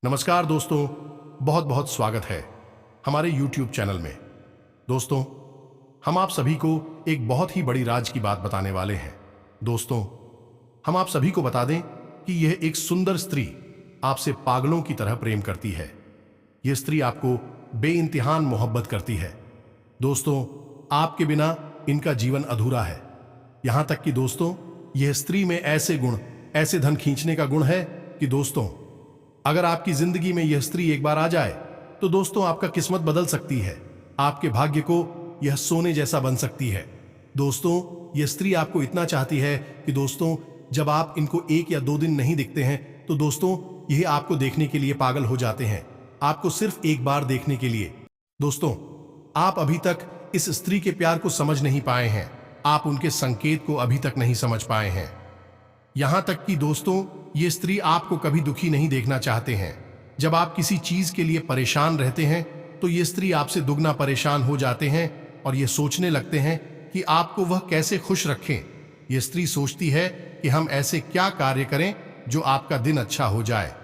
नमस्कार दोस्तों, बहुत बहुत स्वागत है हमारे YouTube चैनल में। दोस्तों, हम आप सभी को एक बहुत ही बड़ी राज की बात बताने वाले हैं। दोस्तों, हम आप सभी को बता दें कि यह एक सुंदर स्त्री आपसे पागलों की तरह प्रेम करती है। यह स्त्री आपको बेइंतहान मोहब्बत करती है। दोस्तों, आपके बिना इनका जीवन अधूरा है। यहां तक कि दोस्तों, यह स्त्री में ऐसे गुण, ऐसे धन खींचने का गुण है कि दोस्तों, अगर आपकी जिंदगी में यह स्त्री एक बार आ जाए तो दोस्तों आपका किस्मत बदल सकती है। आपके भाग्य को यह सोने जैसा बन सकती है। दोस्तों, यह स्त्री आपको इतना चाहती है कि दोस्तों, जब आप इनको 1 या 2 दिन नहीं दिखते हैं तो दोस्तों यह आपको देखने के लिए पागल हो जाते हैं, आपको सिर्फ एक बार देखने के लिए। दोस्तों, आप अभी तक इस स्त्री के प्यार को समझ नहीं पाए हैं, आप उनके संकेत को अभी तक नहीं समझ पाए हैं। यहां तक कि दोस्तों, ये स्त्री आपको कभी दुखी नहीं देखना चाहते हैं। जब आप किसी चीज के लिए परेशान रहते हैं तो ये स्त्री आपसे दुगना परेशान हो जाते हैं और ये सोचने लगते हैं कि आपको वह कैसे खुश रखें। ये स्त्री सोचती है कि हम ऐसे क्या कार्य करें जो आपका दिन अच्छा हो जाए।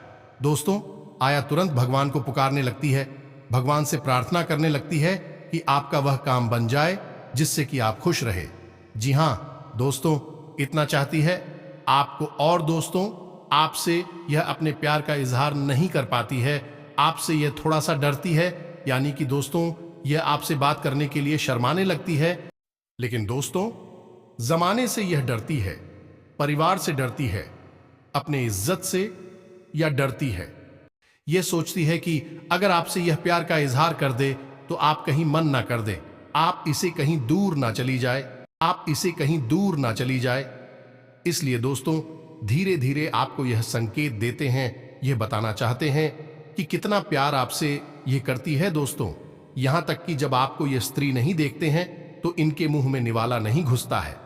दोस्तों, आया तुरंत भगवान को पुकारने लगती है, भगवान से प्रार्थना करने लगती है कि आपका वह काम बन जाए जिससे कि आप खुश रहे। जी हां दोस्तों, इतना चाहती है आपको। और दोस्तों, आपसे यह अपने प्यार का इजहार नहीं कर पाती है, आपसे यह थोड़ा सा डरती है, यानी कि दोस्तों यह आपसे बात करने के लिए शर्माने लगती है। लेकिन दोस्तों, जमाने से यह डरती है, परिवार से डरती है, अपने इज्जत से या डरती है। यह सोचती है कि अगर आपसे यह प्यार का इजहार कर दे तो आप कहीं मन ना कर दे, आप इसे कहीं दूर ना चली जाए, आप इसे कहीं दूर ना चली जाए। इसलिए दोस्तों, धीरे धीरे आपको यह संकेत देते हैं, यह बताना चाहते हैं कि कितना प्यार आपसे यह करती है। दोस्तों, यहां तक कि जब आपको यह स्त्री नहीं देखते हैं तो इनके मुंह में निवाला नहीं घुसता है।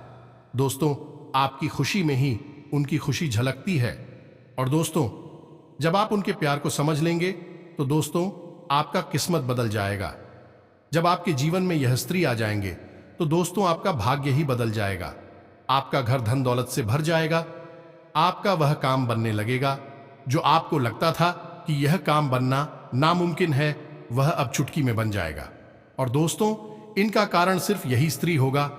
दोस्तों, आपकी खुशी में ही उनकी खुशी झलकती है। और दोस्तों, जब आप उनके प्यार को समझ लेंगे तो दोस्तों आपका किस्मत बदल जाएगा। जब आपके जीवन में यह स्त्री आ जाएंगे तो दोस्तों आपका भाग्य ही बदल जाएगा। आपका घर धन दौलत से भर जाएगा। आपका वह काम बनने लगेगा जो आपको लगता था कि यह काम बनना नामुमकिन है, वह अब चुटकी में बन जाएगा। और दोस्तों, इनका कारण सिर्फ यही स्त्री होगा।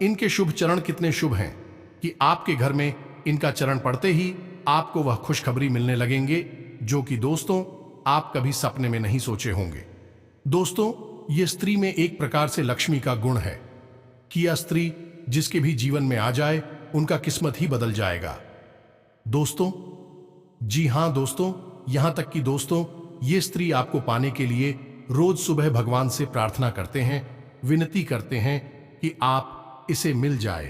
इनके शुभ चरण कितने शुभ हैं कि आपके घर में इनका चरण पड़ते ही आपको वह खुशखबरी मिलने लगेंगे जो कि दोस्तों आप कभी सपने में नहीं सोचे होंगे। दोस्तों, यह स्त्री में एक प्रकार से लक्ष्मी का गुण है कि यह स्त्री जिसके भी जीवन में आ जाए उनका किस्मत ही बदल जाएगा। दोस्तों, जी हां दोस्तों, यहां तक कि दोस्तों ये स्त्री आपको पाने के लिए रोज सुबह भगवान से प्रार्थना करते हैं, विनती करते हैं कि आप इसे मिल जाए।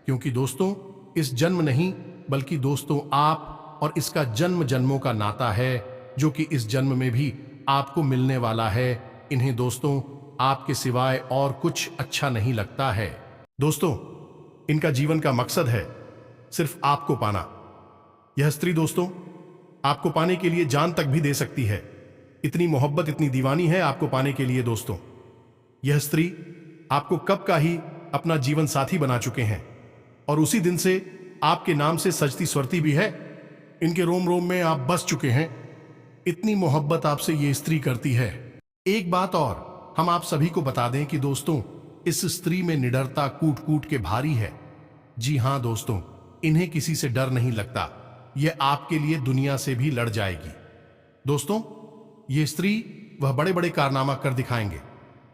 क्योंकि दोस्तों, इस जन्म नहीं बल्कि दोस्तों आप और इसका जन्म जन्मों का नाता है जो कि इस जन्म में भी आपको मिलने वाला है। इन्हें दोस्तों आपके सिवाय और कुछ अच्छा नहीं लगता है। दोस्तों, इनका जीवन का मकसद है सिर्फ आपको पाना। यह स्त्री दोस्तों आपको पाने के लिए जान तक भी दे सकती है। इतनी मोहब्बत, इतनी दीवानी है आपको पाने के लिए। दोस्तों, यह स्त्री आपको कब का ही अपना जीवन साथी बना चुके हैं और उसी दिन से आपके नाम से सजती स्वरती भी है। इनके रोम रोम में आप बस चुके हैं। इतनी मोहब्बत आपसे ये स्त्री करती है। एक बात और हम आप सभी को बता दें कि दोस्तों इस स्त्री में निडरता कूट कूट के भारी है। जी हां दोस्तों, इन्हें किसी से डर नहीं लगता। यह आपके लिए दुनिया से भी लड़ जाएगी। दोस्तों, यह स्त्री वह बड़े बड़े कारनामा कर दिखाएंगे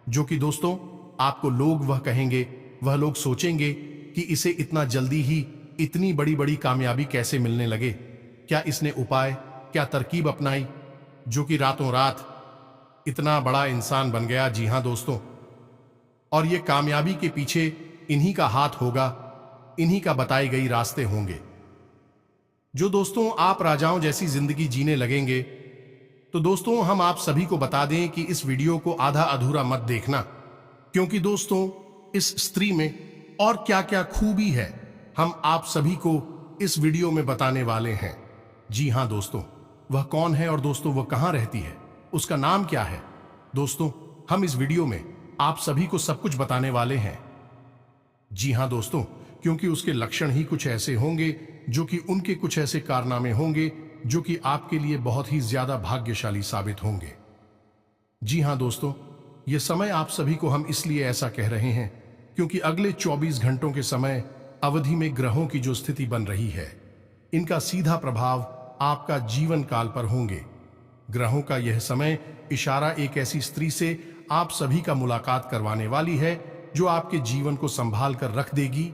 जो कि दोस्तों आपको लोग वह कहेंगे, वह लोग सोचेंगे कि इसे इतना जल्दी ही इतनी बड़ी बड़ी कामयाबी कैसे मिलने लगे। क्या इसने उपाय, क्या तरकीब अपनाई जो कि रातों रात इतना बड़ा इंसान बन गया। जी हां दोस्तों, और ये कामयाबी के पीछे इन्हीं का हाथ होगा, इन्हीं का बताई गई रास्ते होंगे। जो दोस्तों आप राजाओं जैसी जिंदगी जीने लगेंगे। तो दोस्तों हम आप सभी को बता दें कि इस वीडियो को आधा अधूरा मत देखना, क्योंकि दोस्तों इस स्त्री में और क्या क्या खूबी है हम आप सभी को इस वीडियो में बताने वाले हैं। जी हां दोस्तों, वह कौन है और दोस्तों वह कहां रहती है, उसका नाम क्या है। दोस्तों, हम इस वीडियो में आप सभी को सब कुछ बताने वाले हैं। जी हां दोस्तों, क्योंकि उसके लक्षण ही कुछ ऐसे होंगे जो कि उनके कुछ ऐसे कारनामे होंगे जो कि आपके लिए बहुत ही ज्यादा भाग्यशाली साबित होंगे। जी हां दोस्तों, ये समय आप सभी को हम इसलिए ऐसा कह रहे हैं क्योंकि अगले 24 घंटों के समय अवधि में ग्रहों की जो स्थिति बन रही है, इनका सीधा प्रभाव आपका जीवन काल पर होंगे। ग्रहों का यह समय इशारा एक ऐसी स्त्री से आप सभी का मुलाकात करवाने वाली है जो आपके जीवन को संभाल कर रख देगी।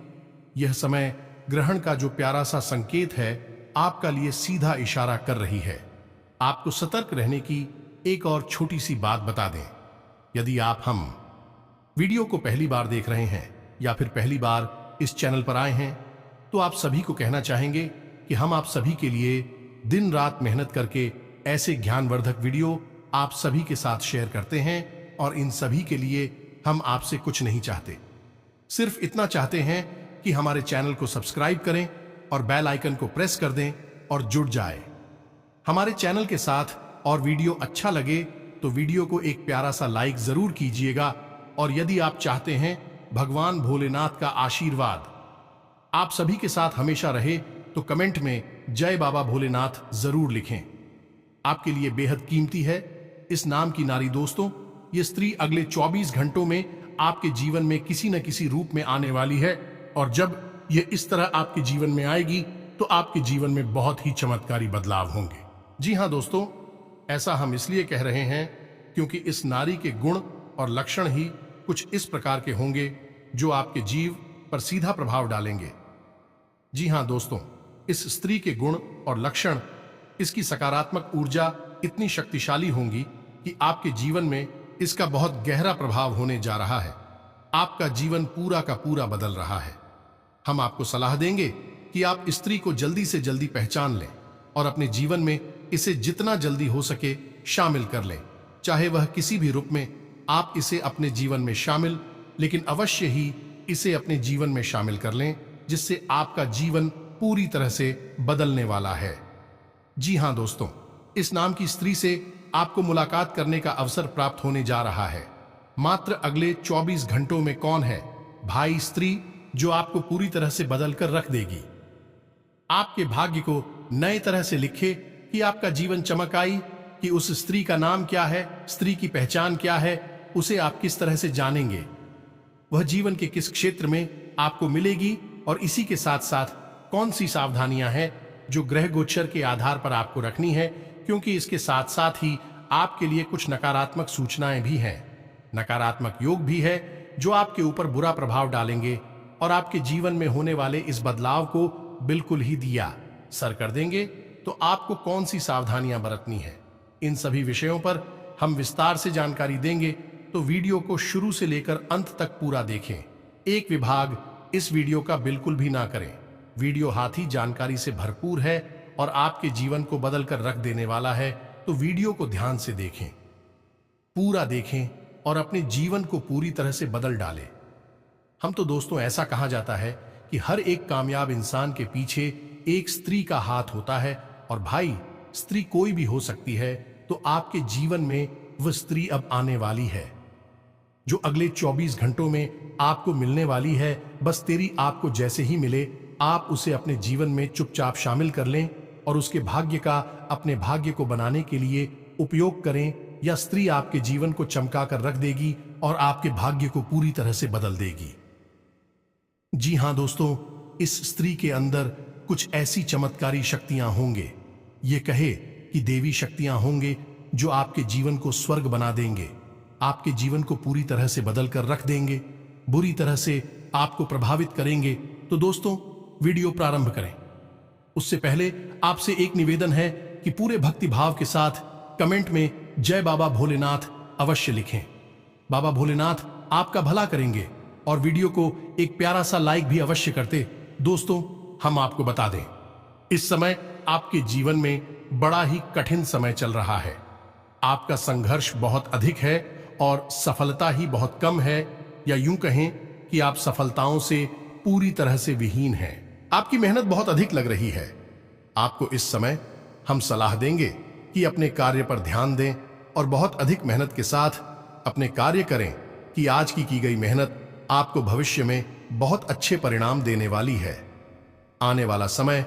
यह समय ग्रहण का जो प्यारा सा संकेत है आपका लिए सीधा इशारा कर रही है। आपको सतर्क रहने की एक और छोटी सी बात बता दें। यदि आप हम वीडियो को पहली बार देख रहे हैं या फिर पहली बार इस चैनल पर आए हैं, तो आप सभी को कहना चाहेंगे कि हम आप सभी के लिए दिन रात मेहनत करके ऐसे ज्ञानवर्धक वीडियो आप सभी के साथ शेयर करते हैं और इन सभी के लिए हम आपसे कुछ नहीं चाहते, सिर्फ इतना चाहते हैं कि हमारे चैनल को सब्सक्राइब करें और बेल आइकन को प्रेस कर दें और जुड़ जाए हमारे चैनल के साथ। और वीडियो अच्छा लगे तो वीडियो को एक प्यारा सा लाइक जरूर कीजिएगा। और यदि आप चाहते हैं भगवान भोलेनाथ का आशीर्वाद आप सभी के साथ हमेशा रहे तो कमेंट में जय बाबा भोलेनाथ जरूर लिखें। आपके लिए बेहद कीमती है इस नाम की नारी। दोस्तों, ये स्त्री अगले 24 घंटों में आपके जीवन में किसी न किसी रूप में आने वाली है और जब ये इस तरह आपके जीवन में आएगी तो आपके जीवन में बहुत ही चमत्कारी बदलाव होंगे। जी हां दोस्तों, ऐसा हम इसलिए कह रहे हैं क्योंकि इस नारी के गुण और लक्षण ही कुछ इस प्रकार के होंगे जो आपके जीव पर सीधा प्रभाव डालेंगे। जी हां दोस्तों, इस स्त्री के गुण और लक्षण, इसकी सकारात्मक ऊर्जा इतनी शक्तिशाली होंगी कि आपके जीवन में इसका बहुत गहरा प्रभाव होने जा रहा है। आपका जीवन पूरा का पूरा बदल रहा है। हम आपको सलाह देंगे कि आप स्त्री को जल्दी से जल्दी पहचान लें और अपने जीवन में इसे जितना जल्दी हो सके शामिल कर लें। चाहे वह किसी भी रूप में आप इसे अपने जीवन में शामिल, लेकिन अवश्य ही इसे अपने जीवन में शामिल कर लें, जिससे आपका जीवन पूरी तरह से बदलने वाला है। जी हां दोस्तों, इस नाम की स्त्री से आपको मुलाकात करने का अवसर प्राप्त होने जा रहा है। मात्र अगले 24 घंटों में कौन है भाई स्त्री जो आपको पूरी तरह से बदल कर रख देगी, आपके भाग्य को नए तरह से लिखे कि आपका जीवन चमक आई। कि उस स्त्री का नाम क्या है, स्त्री की पहचान क्या है, उसे आप किस तरह से जानेंगे, वह जीवन के किस क्षेत्र में आपको मिलेगी और इसी के साथ साथ कौन सी सावधानियां हैं जो ग्रह गोचर के आधार पर आपको रखनी है, क्योंकि इसके साथ साथ ही आपके लिए कुछ नकारात्मक सूचनाएं भी हैं, नकारात्मक योग भी है जो आपके ऊपर बुरा प्रभाव डालेंगे और आपके जीवन में होने वाले इस बदलाव को बिल्कुल ही दिया सर कर देंगे। तो आपको कौन सी सावधानियां बरतनी है, इन सभी विषयों पर हम विस्तार से जानकारी देंगे, तो वीडियो को शुरू से लेकर अंत तक पूरा देखें। एक विभाग इस वीडियो का बिल्कुल भी ना करें। वीडियो हाथी जानकारी से भरपूर है और आपके जीवन को बदल कर रख देने वाला है, तो वीडियो को ध्यान से देखें, पूरा देखें और अपने जीवन को पूरी तरह से बदल डालें। हम तो दोस्तों, ऐसा कहा जाता है कि हर एक कामयाब इंसान के पीछे एक स्त्री का हाथ होता है और भाई स्त्री कोई भी हो सकती है। तो आपके जीवन में वह स्त्री अब आने वाली है जो अगले 24 घंटों में आपको मिलने वाली है। बस तेरी आपको जैसे ही मिले आप उसे अपने जीवन में चुपचाप शामिल कर लें और उसके भाग्य का अपने भाग्य को बनाने के लिए उपयोग करें। यह स्त्री आपके जीवन को चमका कर रख देगी और आपके भाग्य को पूरी तरह से बदल देगी। जी हां दोस्तों, इस स्त्री के अंदर कुछ ऐसी चमत्कारी शक्तियां होंगे, ये कहे कि देवी शक्तियां होंगे जो आपके जीवन को स्वर्ग बना देंगे, आपके जीवन को पूरी तरह से बदल कर रख देंगे, बुरी तरह से आपको प्रभावित करेंगे। तो दोस्तों, वीडियो प्रारंभ करें उससे पहले आपसे एक निवेदन है कि पूरे भक्ति भाव के साथ कमेंट में जय बाबा भोलेनाथ अवश्य लिखें। बाबा भोलेनाथ आपका भला करेंगे और वीडियो को एक प्यारा सा लाइक भी अवश्य करते। दोस्तों, हम आपको बता दें, इस समय आपके जीवन में बड़ा ही कठिन समय चल रहा है। आपका संघर्ष बहुत अधिक है और सफलता ही बहुत कम है, या यूं कहें कि आप सफलताओं से पूरी तरह से विहीन हैं। आपकी मेहनत बहुत अधिक लग रही है। आपको इस समय हम सलाह देंगे कि अपने कार्य पर ध्यान दें और बहुत अधिक मेहनत के साथ अपने कार्य करें कि आज की गई मेहनत आपको भविष्य में बहुत अच्छे परिणाम देने वाली है। आने वाला समय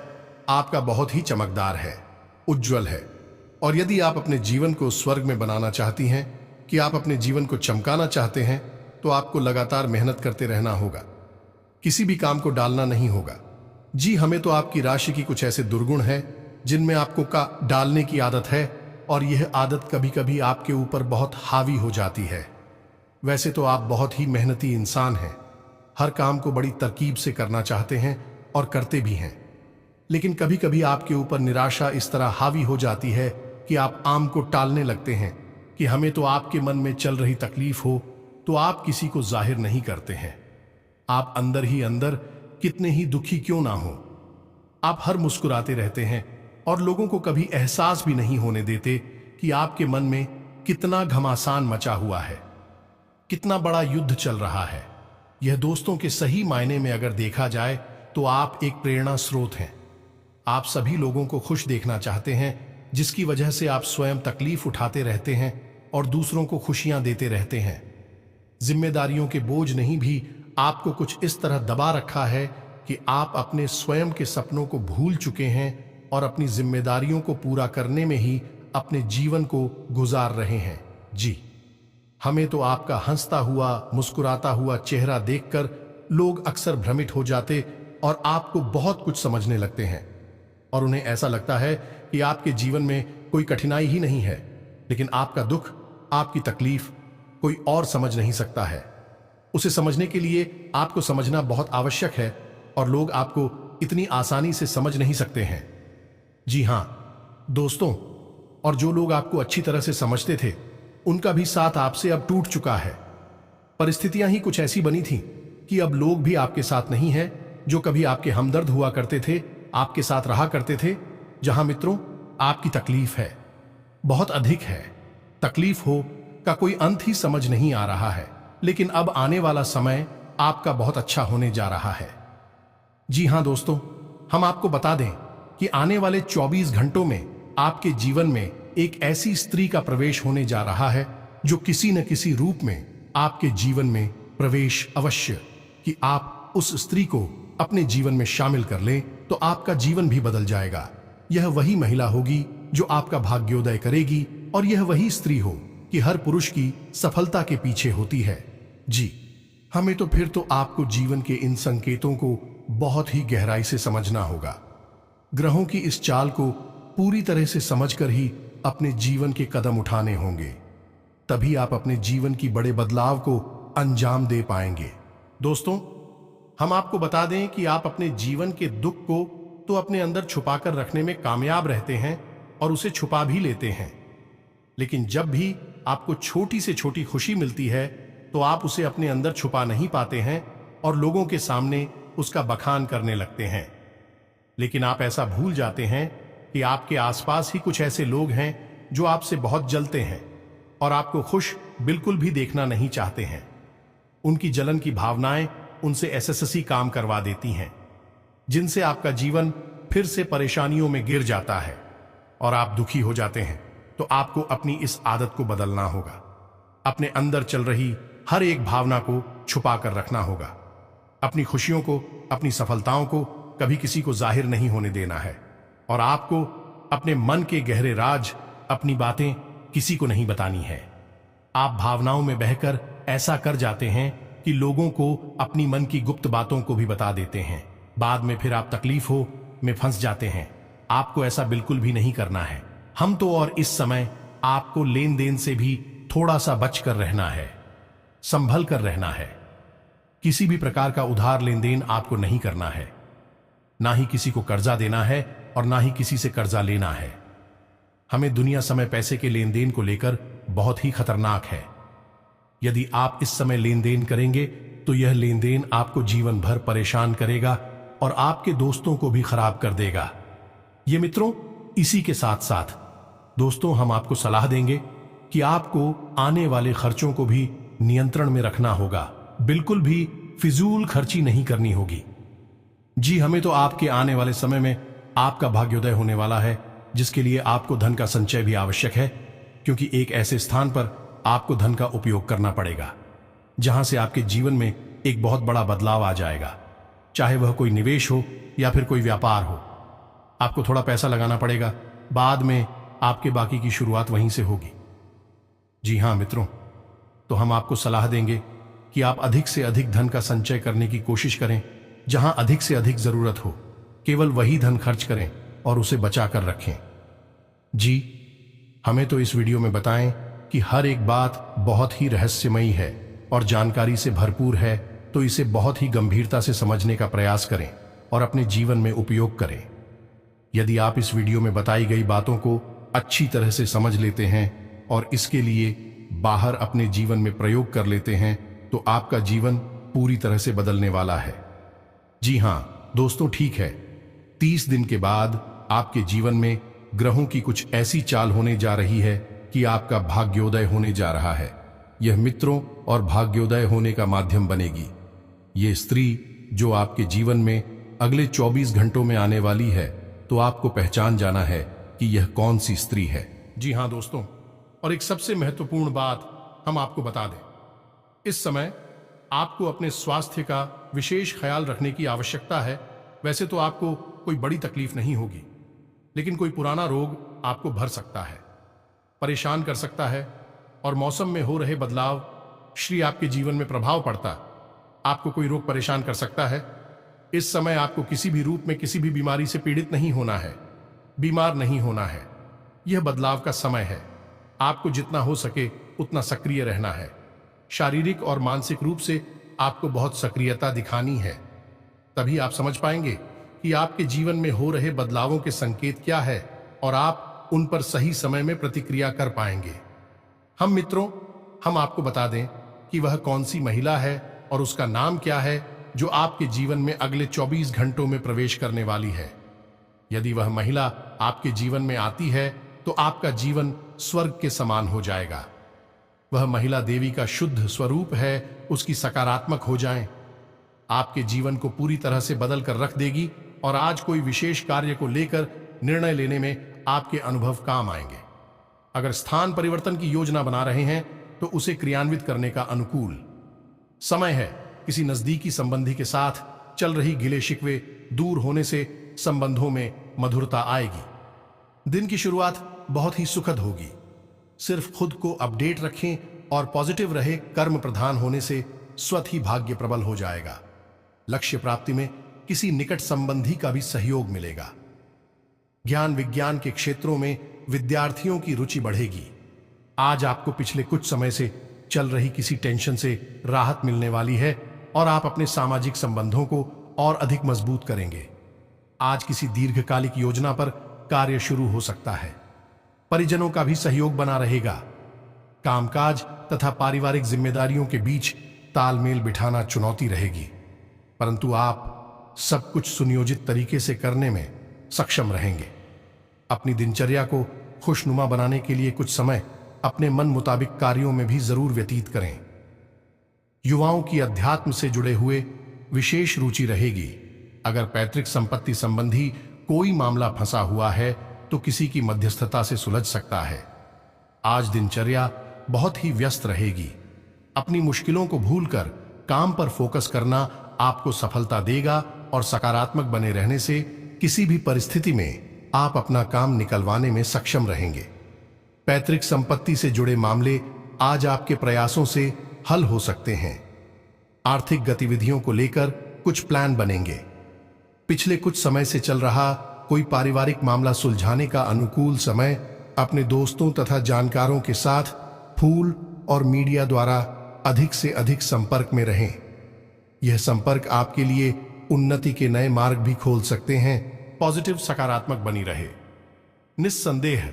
आपका बहुत ही चमकदार है। उज्जवल है। और यदि आप अपने जीवन को स्वर्ग में बनाना चाहती हैं, कि आप अपने जीवन को चमकाना चाहते हैं, तो आपको लगातार मेहनत करते रहना होगा, किसी भी काम को डालना नहीं होगा। जी, हमें तो आपकी राशि की कुछ ऐसे दुर्गुण हैं जिनमें आपको का डालने की आदत है, और यह आदत कभी कभी आपके ऊपर बहुत हावी हो जाती है। वैसे तो आप बहुत ही मेहनती इंसान हैं, हर काम को बड़ी तरकीब से करना चाहते हैं और करते भी हैं, लेकिन कभी कभी आपके ऊपर निराशा इस तरह हावी हो जाती है कि आप आम को टालने लगते हैं कि हमें तो आपके मन में चल रही तकलीफ हो तो आप किसी को जाहिर नहीं करते हैं। आप अंदर ही अंदर कितने ही दुखी क्यों ना हो, आप हर मुस्कुराते रहते हैं और लोगों को कभी एहसास भी नहीं होने देते कि आपके मन में कितना घमासान मचा हुआ है, कितना बड़ा युद्ध चल रहा है। यह दोस्तों के सही मायने में अगर देखा जाए तो आप एक प्रेरणा स्रोत हैं। आप सभी लोगों को खुश देखना चाहते हैं, जिसकी वजह से आप स्वयं तकलीफ उठाते रहते हैं और दूसरों को खुशियां देते रहते हैं। जिम्मेदारियों के बोझ नहीं भी आपको कुछ इस तरह दबा रखा है कि आप अपने स्वयं के सपनों को भूल चुके हैं और अपनी जिम्मेदारियों को पूरा करने में ही अपने जीवन को गुजार रहे हैं। जी, हमें तो आपका हंसता हुआ मुस्कुराता हुआ चेहरा देखकर लोग अक्सर भ्रमित हो जाते और आपको बहुत कुछ समझने लगते हैं, और उन्हें ऐसा लगता है कि आपके जीवन में कोई कठिनाई ही नहीं है, लेकिन आपका दुख, आपकी तकलीफ कोई और समझ नहीं सकता है। उसे समझने के लिए आपको समझना बहुत आवश्यक है, और लोग आपको इतनी आसानी से समझ नहीं सकते हैं। जी हां दोस्तों, और जो लोग आपको अच्छी तरह से समझते थे उनका भी साथ आपसे अब टूट चुका है। परिस्थितियां ही कुछ ऐसी बनी थी कि अब लोग भी आपके साथ नहीं हैं। जो कभी आपके हमदर्द हुआ करते थे, आपके साथ रहा करते थे। जहां मित्रों, आपकी तकलीफ है, बहुत अधिक है। तकलीफ हो का कोई अंत ही समझ नहीं आ रहा है, लेकिन अब आने वाला समय आपका बहुत अच्छा होने जा रहा है। जी हां दोस्तों, हम आपको बता दें कि आने वाले 24 घंटों में आपके जीवन में एक ऐसी स्त्री का प्रवेश होने जा रहा है जो किसी न किसी रूप में आपके जीवन में प्रवेश अवश्य, कि आप उस स्त्री को अपने जीवन में शामिल कर लें तो आपका जीवन भी बदल जाएगा। यह वही महिला होगी जो आपका भाग्योदय करेगी, और यह वही स्त्री हो कि हर पुरुष की सफलता के पीछे होती है। जी, हमें तो फिर तो आपको जीवन के इन संकेतों को बहुत ही गहराई से समझना होगा। ग्रहों की इस चाल को पूरी तरह से समझकर ही अपने जीवन के कदम उठाने होंगे, तभी आप अपने जीवन की बड़े बदलाव को अंजाम दे पाएंगे। दोस्तों, हम आपको बता दें कि आप अपने जीवन के दुख को तो अपने अंदर छुपाकर रखने में कामयाब रहते हैं और उसे छुपा भी लेते हैं, लेकिन जब भी आपको छोटी से छोटी खुशी मिलती है तो आप उसे अपने अंदर छुपा नहीं पाते हैं और लोगों के सामने उसका बखान करने लगते हैं। लेकिन आप ऐसा भूल जाते हैं कि आपके आसपास ही कुछ ऐसे लोग हैं जो आपसे बहुत जलते हैं और आपको खुश बिल्कुल भी देखना नहीं चाहते हैं। उनकी जलन की भावनाएं उनसे ऐसे काम करवा देती हैं, जिनसे आपका जीवन फिर से परेशानियों में गिर जाता है और आप दुखी हो जाते हैं। तो आपको अपनी इस आदत को बदलना होगा। अपने अंदर चल रही हर एक भावना को छुपा कर रखना होगा। अपनी खुशियों को, अपनी सफलताओं को कभी किसी को जाहिर नहीं होने देना है, और आपको अपने मन के गहरे राज, अपनी बातें किसी को नहीं बतानी है। आप भावनाओं में बहकर ऐसा कर जाते हैं कि लोगों को अपनी मन की गुप्त बातों को भी बता देते हैं। बाद में फिर आप तकलीफों में फंस जाते हैं। आपको ऐसा बिल्कुल भी नहीं करना है। हम तो और इस समय आपको लेन देन से भी थोड़ा सा बच कर रहना है, संभल कर रहना है। किसी भी प्रकार का उधार लेन देन आपको नहीं करना है, ना ही किसी को कर्जा देना है और ना ही किसी से कर्जा लेना है। हमें दुनिया समय पैसे के लेन देन को लेकर बहुत ही खतरनाक है। यदि आप इस समय लेन देन करेंगे तो यह लेन देन आपको जीवन भर परेशान करेगा और आपके दोस्तों को भी खराब कर देगा। ये मित्रों, इसी के साथ साथ दोस्तों, हम आपको सलाह देंगे कि आपको आने वाले खर्चों को भी नियंत्रण में रखना होगा। बिल्कुल भी फिजूल खर्ची नहीं करनी होगी। जी, हमें तो आपके आने वाले समय में आपका भाग्योदय होने वाला है, जिसके लिए आपको धन का संचय भी आवश्यक है, क्योंकि एक ऐसे स्थान पर आपको धन का उपयोग करना पड़ेगा जहां से आपके जीवन में एक बहुत बड़ा बदलाव आ जाएगा। चाहे वह कोई निवेश हो या फिर कोई व्यापार हो, आपको थोड़ा पैसा लगाना पड़ेगा बाद में आपके बाकी की शुरुआत वहीं से होगी। जी हाँ मित्रों, तो हम आपको सलाह देंगे कि आप अधिक से अधिक धन का संचय करने की कोशिश करें। जहां अधिक से अधिक जरूरत हो केवल वही धन खर्च करें और उसे बचा कर रखें। जी, हमें तो इस वीडियो में बताएं कि हर एक बात बहुत ही रहस्यमयी है और जानकारी से भरपूर है, तो इसे बहुत ही गंभीरता से समझने का प्रयास करें और अपने जीवन में उपयोग करें। यदि आप इस वीडियो में बताई गई बातों को अच्छी तरह से समझ लेते हैं और इसके लिए बाहर अपने जीवन में प्रयोग कर लेते हैं, तो आपका जीवन पूरी तरह से बदलने वाला है। जी हाँ दोस्तों, ठीक है, 30 दिन के बाद आपके जीवन में ग्रहों की कुछ ऐसी चाल होने जा रही है कि आपका भाग्योदय होने जा रहा है। यह मित्रों और भाग्योदय होने का माध्यम बनेगी। ये स्त्री जो आपके जीवन में अगले 24 घंटों में आने वाली है, तो आपको पहचान जाना है कि यह कौन सी स्त्री है। जी हाँ दोस्तों, और एक सबसे महत्वपूर्ण बात हम आपको बता दें, इस समय आपको अपने स्वास्थ्य का विशेष ख्याल रखने की आवश्यकता है। वैसे तो आपको कोई बड़ी तकलीफ नहीं होगी, लेकिन कोई पुराना रोग आपको भर सकता है, परेशान कर सकता है, और मौसम में हो रहे बदलाव श्री आपके जीवन में प्रभाव पड़ता, आपको कोई रोग परेशान कर सकता है। इस समय आपको किसी भी रूप में किसी भी बीमारी से पीड़ित नहीं होना है, बीमार नहीं होना है। यह बदलाव का समय है। आपको जितना हो सके उतना सक्रिय रहना है। शारीरिक और मानसिक रूप से आपको बहुत सक्रियता दिखानी है। तभी आप समझ पाएंगे कि आपके जीवन में हो रहे बदलावों के संकेत क्या है और आप उन पर सही समय में प्रतिक्रिया कर पाएंगे। हम आपको बता दें कि वह कौन सी महिला है और उसका नाम क्या है जो आपके जीवन में अगले 24 घंटों में प्रवेश करने वाली है। यदि वह महिला आपके जीवन में आती है तो आपका जीवन स्वर्ग के समान हो जाएगा। वह महिला देवी का शुद्ध स्वरूप है, उसकी सकारात्मक हो जाएं, आपके जीवन को पूरी तरह से बदल कर रख देगी और आज कोई विशेष कार्य को लेकर निर्णय लेने में आपके अनुभव काम आएंगे। अगर स्थान परिवर्तन की योजना बना रहे हैं तो उसे क्रियान्वित करने का अनुकूल समय है। किसी नजदीकी संबंधी के साथ चल रही गिले शिकवे दूर होने से संबंधों में मधुरता आएगी। दिन की शुरुआत बहुत ही सुखद होगी। सिर्फ खुद को अपडेट रखें और पॉजिटिव रहे। कर्म प्रधान होने से स्वतः ही भाग्य प्रबल हो जाएगा। लक्ष्य प्राप्ति में किसी निकट संबंधी का भी सहयोग मिलेगा। ज्ञान विज्ञान के क्षेत्रों में विद्यार्थियों की रुचि बढ़ेगी। आज आपको पिछले कुछ समय से चल रही किसी टेंशन से राहत मिलने वाली है और आप अपने सामाजिक संबंधों को और अधिक मजबूत करेंगे। आज किसी दीर्घकालिक योजना पर कार्य शुरू हो सकता है। परिजनों का भी सहयोग बना रहेगा। कामकाज तथा पारिवारिक जिम्मेदारियों के बीच तालमेल बिठाना चुनौती रहेगी, परंतु आप सब कुछ सुनियोजित तरीके से करने में सक्षम रहेंगे। अपनी दिनचर्या को खुशनुमा बनाने के लिए कुछ समय अपने मन मुताबिक कार्यों में भी जरूर व्यतीत करें। युवाओं की अध्यात्म से जुड़े हुए विशेष रुचि रहेगी। अगर पैतृक संपत्ति संबंधी कोई मामला फंसा हुआ है तो किसी की मध्यस्थता से सुलझ सकता है। आज दिनचर्या बहुत ही व्यस्त रहेगी। अपनी मुश्किलों को भूलकर काम पर फोकस करना आपको सफलता देगा और सकारात्मक बने रहने से किसी भी परिस्थिति में आप अपना काम निकलवाने में सक्षम रहेंगे। पैतृक संपत्ति से जुड़े मामले आज आपके प्रयासों से हल हो सकते हैं। आर्थिक गतिविधियों को लेकर कुछ प्लान बनेंगे। पिछले कुछ समय से चल रहा कोई पारिवारिक मामला सुलझाने का अनुकूल समय। अपने दोस्तों तथा जानकारों के साथ फूल और मीडिया द्वारा अधिक से अधिक संपर्क में रहें। यह संपर्क आपके लिए उन्नति के नए मार्ग भी खोल सकते हैं। पॉजिटिव सकारात्मक बनी रहे। निस्संदेह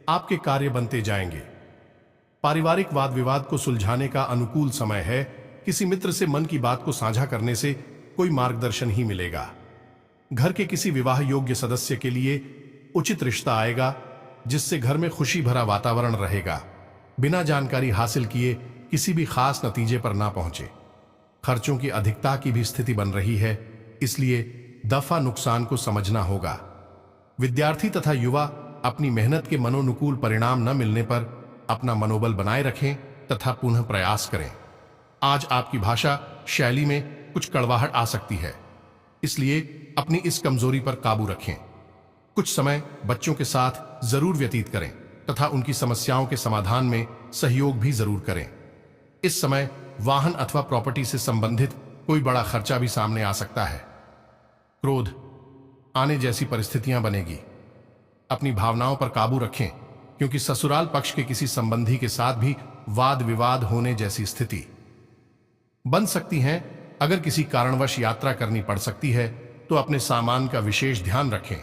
आपके कार्य बनते जाएंगे। पारिवारिक वाद विवाद को सुलझाने का अनुकूल समय है। किसी मित्र से मन की बात को साझा करने से कोई मार्गदर्शन ही मिलेगा। घर के किसी विवाह योग्य सदस्य के लिए उचित रिश्ता आएगा, जिससे घर में खुशी भरा वातावरण रहेगा। बिना जानकारी हासिल किए किसी भी खास नतीजे पर ना पहुंचे। खर्चों की अधिकता की भी स्थिति बन रही है, इसलिए दफा नुकसान को समझना होगा। विद्यार्थी तथा युवा अपनी मेहनत के मनोनुकूल परिणाम न मिलने पर अपना मनोबल बनाए रखें तथा पुनः प्रयास करें। आज आपकी भाषा शैली में कुछ कड़वाहट आ सकती है, इसलिए अपनी इस कमजोरी पर काबू रखें। कुछ समय बच्चों के साथ जरूर व्यतीत करें तथा उनकी समस्याओं के समाधान में सहयोग भी जरूर करें। इस समय वाहन अथवा प्रॉपर्टी से संबंधित कोई बड़ा खर्चा भी सामने आ सकता है। क्रोध आने जैसी परिस्थितियां बनेगी। अपनी भावनाओं पर काबू रखें, क्योंकि ससुराल पक्ष के किसी संबंधी के साथ भी वाद विवाद होने जैसी स्थिति बन सकती है। अगर किसी कारणवश यात्रा करनी पड़ सकती है तो अपने सामान का विशेष ध्यान रखें।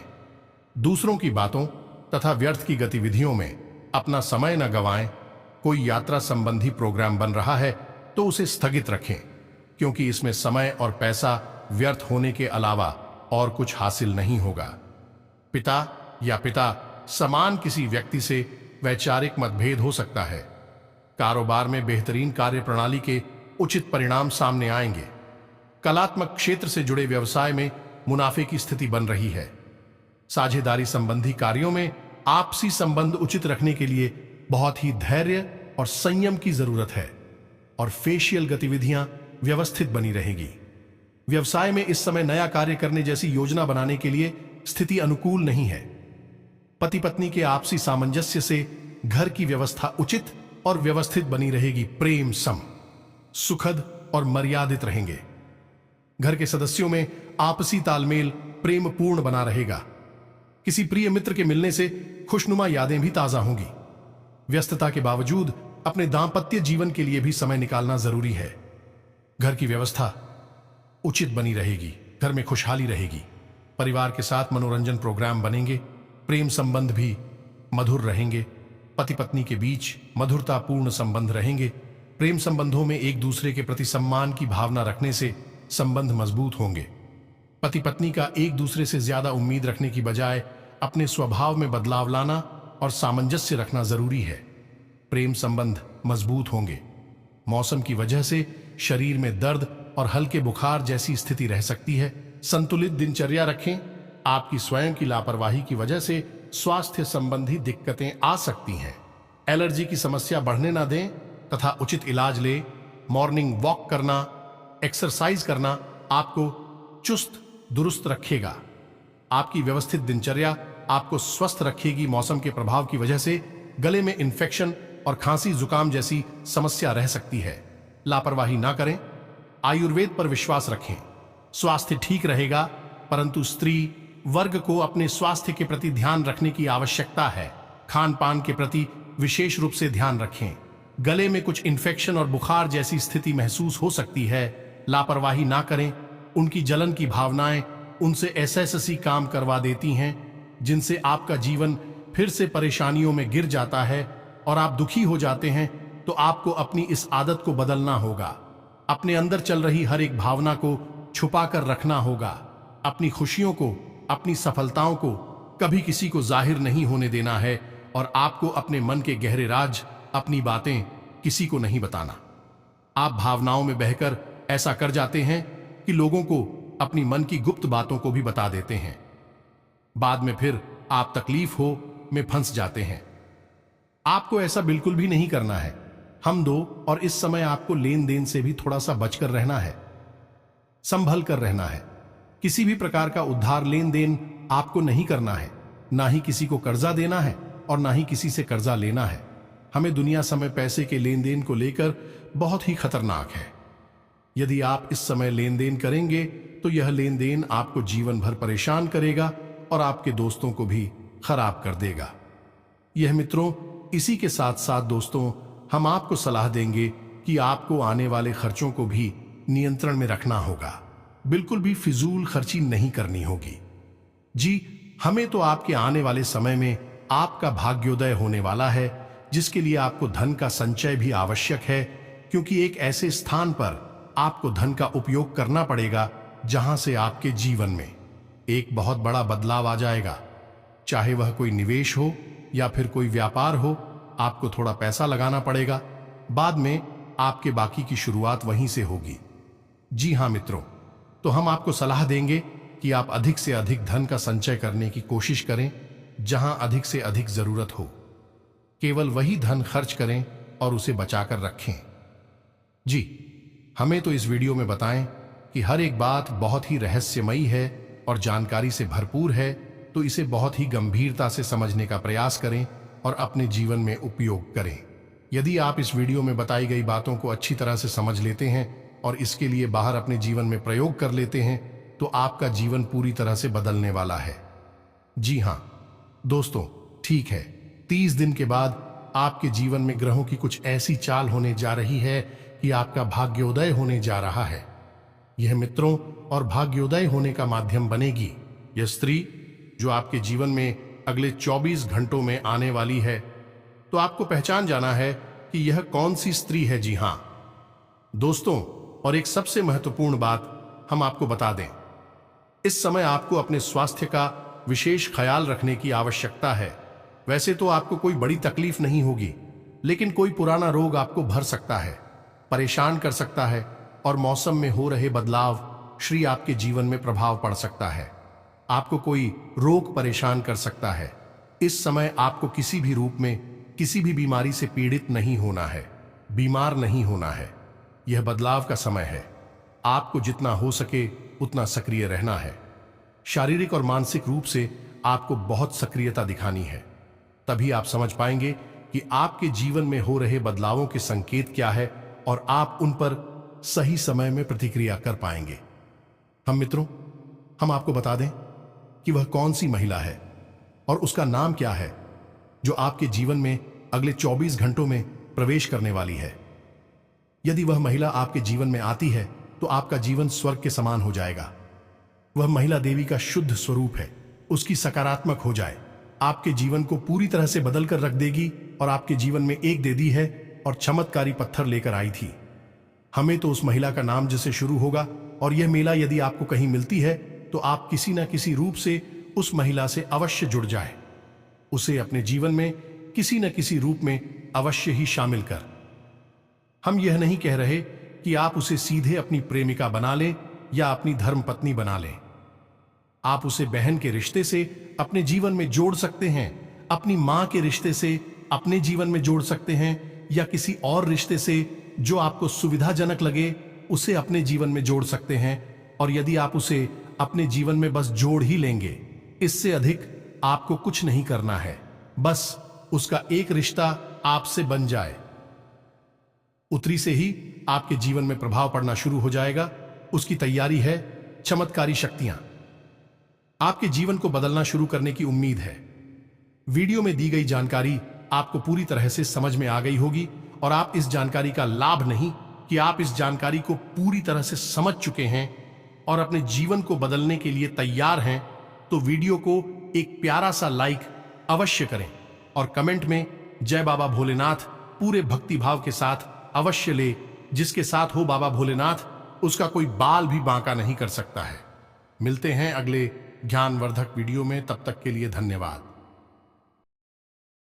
दूसरों की बातों तथा व्यर्थ की गतिविधियों में अपना समय न गंवाएं। कोई यात्रा संबंधी प्रोग्राम बन रहा है तो उसे स्थगित रखें, क्योंकि इसमें समय और पैसा व्यर्थ होने के अलावा और कुछ हासिल नहीं होगा। पिता या पिता समान किसी व्यक्ति से वैचारिक मतभेद हो सकता है। कारोबार में बेहतरीन कार्य प्रणाली के उचित परिणाम सामने आएंगे। कलात्मक क्षेत्र से जुड़े व्यवसाय में मुनाफे की स्थिति बन रही है। साझेदारी संबंधी कार्यों में आपसी संबंध उचित रखने के लिए बहुत ही धैर्य और संयम की जरूरत है और फेशियल गतिविधियां व्यवस्थित बनी रहेगी। व्यवसाय में इस समय नया कार्य करने जैसी योजना बनाने के लिए स्थिति अनुकूल नहीं है। पति पत्नी के आपसी सामंजस्य से घर की व्यवस्था उचित और व्यवस्थित बनी रहेगी। प्रेम सम, सुखद और मर्यादित रहेंगे। घर के सदस्यों में आपसी तालमेल प्रेम पूर्ण बना रहेगा। किसी प्रिय मित्र के मिलने से खुशनुमा यादें भी ताजा होंगी। व्यस्तता के बावजूद अपने दांपत्य जीवन के लिए भी समय निकालना जरूरी है। घर की व्यवस्था उचित बनी रहेगी। घर में खुशहाली रहेगी। परिवार के साथ मनोरंजन प्रोग्राम बनेंगे। प्रेम संबंध भी मधुर रहेंगे। पति पत्नी के बीच मधुरतापूर्ण संबंध रहेंगे। प्रेम संबंधों में एक दूसरे के प्रति सम्मान की भावना रखने से संबंध मजबूत होंगे। पति पत्नी का एक दूसरे से ज्यादा उम्मीद रखने की बजाय अपने स्वभाव में बदलाव लाना और सामंजस्य रखना जरूरी है। प्रेम संबंध मजबूत होंगे। मौसम की वजह से शरीर में दर्द और हल्के बुखार जैसी स्थिति रह सकती है। संतुलित दिनचर्या रखें। आपकी स्वयं की लापरवाही की वजह से स्वास्थ्य संबंधी दिक्कतें आ सकती हैं। एलर्जी की समस्या बढ़ने ना दें तथा उचित इलाज लें। मॉर्निंग वॉक करना, एक्सरसाइज करना आपको चुस्त दुरुस्त रखेगा। आपकी व्यवस्थित दिनचर्या आपको स्वस्थ रखेगी। मौसम के प्रभाव की वजह से गले में इन्फेक्शन और खांसी जुकाम जैसी समस्या रह सकती है। लापरवाही ना करें। आयुर्वेद पर विश्वास रखें। स्वास्थ्य ठीक रहेगा, परंतु स्त्री वर्ग को अपने स्वास्थ्य के प्रति ध्यान रखने की आवश्यकता है। खान पान के प्रति विशेष रूप से ध्यान रखें। गले में कुछ इन्फेक्शन और बुखार जैसी स्थिति महसूस हो सकती है। लापरवाही ना करें। उनकी जलन की भावनाएं उनसे ऐसे काम करवा देती हैं जिनसे आपका जीवन फिर से परेशानियों में गिर जाता है और आप दुखी हो जाते हैं। तो आपको अपनी इस आदत को बदलना होगा। अपने अंदर चल रही हर एक भावना को छुपा कर रखना होगा। अपनी खुशियों को, अपनी सफलताओं को कभी किसी को जाहिर नहीं होने देना है और आपको अपने मन के गहरे राज, अपनी बातें किसी को नहीं बताना। आप भावनाओं में बहकर ऐसा कर जाते हैं कि लोगों को अपनी मन की गुप्त बातों को भी बता देते हैं। बाद में फिर आप तकलीफ हो में फंस जाते हैं। आपको ऐसा बिल्कुल भी नहीं करना है। हम दो और इस समय आपको लेन देन से भी थोड़ा सा बचकर रहना है, संभल कर रहना है। किसी भी प्रकार का उधार लेन देन आपको नहीं करना है। ना ही किसी को कर्जा देना है और ना ही किसी से कर्जा लेना है। हमें दुनिया समय पैसे के लेन देन को लेकर बहुत ही खतरनाक है। यदि आप इस समय लेन देन करेंगे तो यह लेन देन आपको जीवन भर परेशान करेगा और आपके दोस्तों को भी खराब कर देगा। यह मित्रों, इसी के साथ साथ दोस्तों, हम आपको सलाह देंगे कि आपको आने वाले खर्चों को भी नियंत्रण में रखना होगा। बिल्कुल भी फिजूल खर्ची नहीं करनी होगी। जी, हमें तो आपके आने वाले समय में आपका भाग्योदय होने वाला है, जिसके लिए आपको धन का संचय भी आवश्यक है, क्योंकि एक ऐसे स्थान पर आपको धन का उपयोग करना पड़ेगा जहां से आपके जीवन में एक बहुत बड़ा बदलाव आ जाएगा। चाहे वह कोई निवेश हो या फिर कोई व्यापार हो, आपको थोड़ा पैसा लगाना पड़ेगा। बाद में आपके बाकी की शुरुआत वहीं से होगी। जी हां मित्रों, तो हम आपको सलाह देंगे कि आप अधिक से अधिक धन का संचय करने की कोशिश करें जहां अधिक से अधिक जरूरत हो। केवल वही धन खर्च करें और उसे बचाकर रखें। जी, हमें तो इस वीडियो में बताएं कि हर एक बात बहुत ही रहस्यमयी है और जानकारी से भरपूर है, तो इसे बहुत ही गंभीरता से समझने का प्रयास करें और अपने जीवन में उपयोग करें। यदि आप इस वीडियो में बताई गई बातों को अच्छी तरह से समझ लेते हैं और इसके लिए बाहर अपने जीवन में प्रयोग कर लेते हैं तो आपका जीवन पूरी तरह से बदलने वाला है। जी हाँ दोस्तों, ठीक है, 30 दिन के बाद आपके जीवन में ग्रहों की कुछ ऐसी चाल होने जा रही है कि आपका भाग्योदय होने जा रहा है। यह मित्रों और भाग्योदय होने का माध्यम बनेगी। यह स्त्री जो आपके जीवन में अगले 24 घंटों में आने वाली है, तो आपको पहचान जाना है कि यह कौन सी स्त्री है। जी हां दोस्तों, और एक सबसे महत्वपूर्ण बात हम आपको बता दें, इस समय आपको अपने स्वास्थ्य का विशेष ख्याल रखने की आवश्यकता है। वैसे तो आपको कोई बड़ी तकलीफ नहीं होगी, लेकिन कोई पुराना रोग आपको भर सकता है, परेशान कर सकता है और मौसम में हो रहे बदलाव श्री आपके जीवन में प्रभाव पड़ सकता है। आपको कोई रोग परेशान कर सकता है। इस समय आपको किसी भी रूप में किसी भी बीमारी से पीड़ित नहीं होना है, बीमार नहीं होना है। यह बदलाव का समय है। आपको जितना हो सके उतना सक्रिय रहना है। शारीरिक और मानसिक रूप से आपको बहुत सक्रियता दिखानी है। तभी आप समझ पाएंगे कि आपके जीवन में हो रहे बदलावों के संकेत क्या है और आप उन पर सही समय में प्रतिक्रिया कर पाएंगे। हम आपको बता दें कि वह कौन सी महिला है और उसका नाम क्या है जो आपके जीवन में अगले 24 घंटों में प्रवेश करने वाली है। यदि वह महिला आपके जीवन में आती है तो आपका जीवन स्वर्ग के समान हो जाएगा। वह महिला देवी का शुद्ध स्वरूप है। उसकी सकारात्मक हो जाए, आपके जीवन को पूरी तरह से बदल कर रख देगी। और आपके जीवन में एक दे दी है और चमत्कारी पत्थर लेकर आई थी। हमें तो उस महिला का नाम जिससे शुरू होगा, और यह मेला यदि आपको कहीं मिलती है तो आप किसी न किसी रूप से उस महिला से अवश्य जुड़ जाए। उसे अपने जीवन में किसी न किसी रूप में अवश्य ही शामिल कर। हम यह नहीं कह रहे कि आप उसे सीधे अपनी प्रेमिका बना लें या अपनी धर्मपत्नी बना लें। आप उसे बहन के रिश्ते से अपने जीवन में जोड़ सकते हैं, अपनी मां के रिश्ते से अपने जीवन में जोड़ सकते हैं, या किसी और रिश्ते से जो आपको सुविधाजनक लगे उसे अपने जीवन में जोड़ सकते हैं। और यदि आप उसे अपने जीवन में बस जोड़ ही लेंगे, इससे अधिक आपको कुछ नहीं करना है। बस उसका एक रिश्ता आपसे बन जाए, उतरी से ही आपके जीवन में प्रभाव पड़ना शुरू हो जाएगा। उसकी तैयारी है चमत्कारी शक्तियां। आपके जीवन को बदलना शुरू करने की उम्मीद है। वीडियो में दी गई जानकारी आपको पूरी तरह से समझ में आ गई होगी और आप इस जानकारी का लाभ नहीं कि आप इस जानकारी को पूरी तरह से समझ चुके हैं और अपने जीवन को बदलने के लिए तैयार हैं, तो वीडियो को एक प्यारा सा लाइक अवश्य करें और कमेंट में जय बाबा भोलेनाथ पूरे भक्ति भाव के साथ अवश्य ले। जिसके साथ हो बाबा भोलेनाथ, उसका कोई बाल भी बांका नहीं कर सकता है। मिलते हैं अगले ज्ञानवर्धक वीडियो में, तब तक के लिए धन्यवाद।